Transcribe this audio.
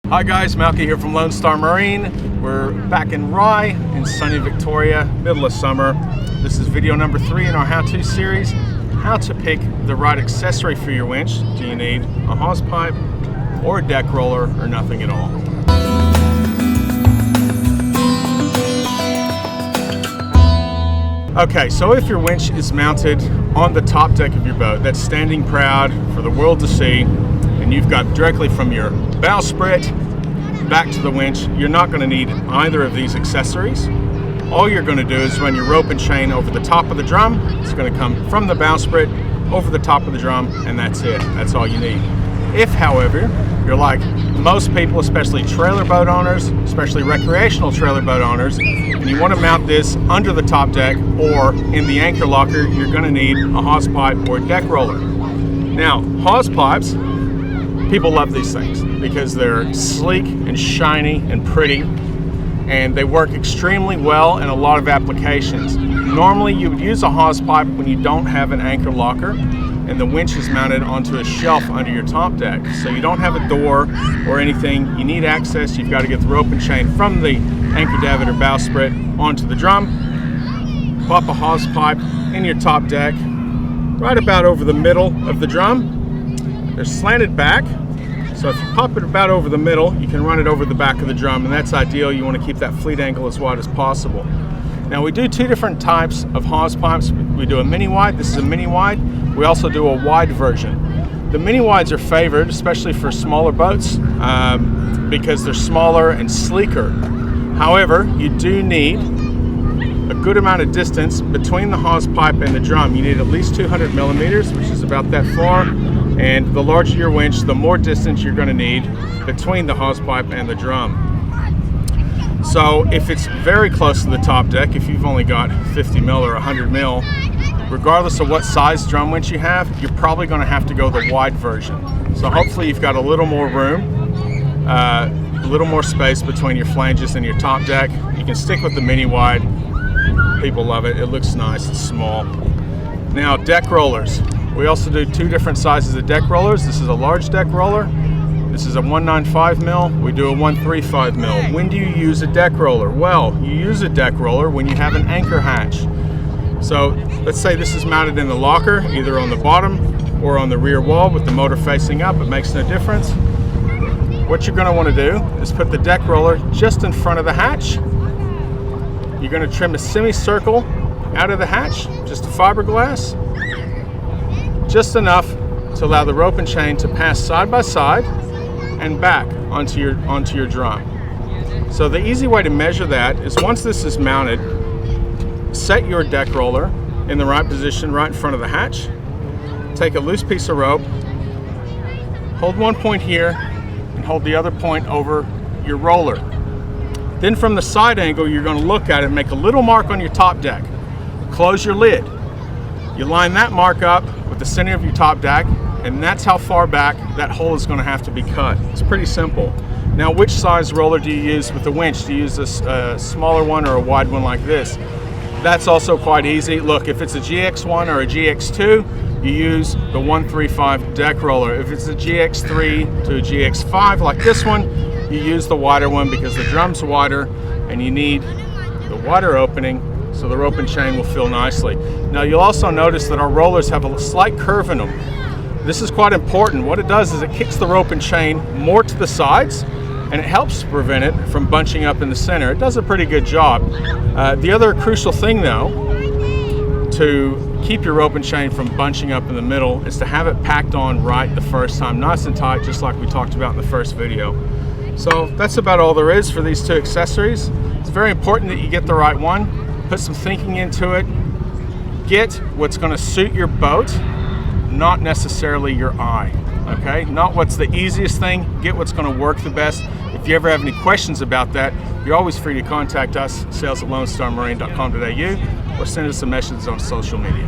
Hi guys, Malky here from Lone Star Marine. We're back in Rye in sunny Victoria, middle of summer. This is video number 3 in our how-to series, how to pick the right accessory for your winch. Do you need a hawse pipe or a deck roller or nothing at all? Okay, so if your winch is mounted on the top deck of your boat, that's standing proud for the world to see, and you've got directly from your bowsprit back to the winch, you're not going to need either of these accessories. All you're going to do is run your rope and chain over the top of the drum. It's going to come from the bowsprit over the top of the drum, and that's it. That's all you need. If, however, you're like most people, especially trailer boat owners, especially recreational trailer boat owners, and you want to mount this under the top deck or in the anchor locker, you're going to need a hawse pipe or a deck roller. Now, hawse pipes, people love these things because they're sleek and shiny and pretty, and they work extremely well in a lot of applications. Normally you would use a hawse pipe when you don't have an anchor locker and the winch is mounted onto a shelf under your top deck. So you don't have a door or anything, you need access, you've got to get the rope and chain from the anchor davit or bowsprit onto the drum, pop a hawse pipe in your top deck, right about over the middle of the drum. They're slanted back, so if you pop it about over the middle, you can run it over the back of the drum, and that's ideal. You want to keep that fleet angle as wide as possible. Now we do two different types of hawse pipes. We do a mini wide. This is a mini wide. We also do a wide version. The mini wides are favored, especially for smaller boats, because they're smaller and sleeker. However, you do need a good amount of distance between the hawse pipe and the drum. You need at least 200 millimeters, which is about that far. And the larger your winch, the more distance you're going to need between the hawse pipe and the drum. So if it's very close to the top deck, if you've only got 50 mil or 100 mil, regardless of what size drum winch you have, you're probably going to have to go the wide version. So hopefully you've got a little more room, a little more space between your flanges and your top deck. You can stick with the mini wide. People love it. It looks nice. It's small. Now, deck rollers. We also do two different sizes of deck rollers. This is a large deck roller. This is a 195 mil. We do a 135 mil. When do you use a deck roller? Well, you use a deck roller when you have an anchor hatch. So let's say this is mounted in the locker, either on the bottom or on the rear wall with the motor facing up. It makes no difference. What you're going to want to do is put the deck roller just in front of the hatch. You're going to trim a semicircle out of the hatch, just a fiberglass, just enough to allow the rope and chain to pass side by side and back onto your drum. So the easy way to measure that is once this is mounted, set your deck roller in the right position right in front of the hatch. Take a loose piece of rope, hold one point here and hold the other point over your roller. Then from the side angle, you're going to look at it and make a little mark on your top deck. Close your lid. You line that mark up with the center of your top deck, and that's how far back that hole is going to have to be cut. It's pretty simple. Now, which size roller do you use with the winch? Do you use a smaller one or a wide one like this? That's also quite easy. Look, if it's a GX1 or a GX2, you use the 135 deck roller. If it's a GX3 to a GX5 like this one, you use the wider one because the drum's wider and you need the wider opening so the rope and chain will fill nicely. Now you'll also notice that our rollers have a slight curve in them. This is quite important. What it does is it kicks the rope and chain more to the sides, and it helps prevent it from bunching up in the center. It does a pretty good job. The other crucial thing though, to keep your rope and chain from bunching up in the middle, is to have it packed on right the first time, nice and tight, just like we talked about in the first video. So that's about all there is for these two accessories. It's very important that you get the right one. Put some thinking into it. Get what's going to suit your boat, not necessarily your eye. Okay? Not what's the easiest thing. Get what's going to work the best. If you ever have any questions about that, you're always free to contact us, sales@lonestarmarine.com.au, or send us a message on social media.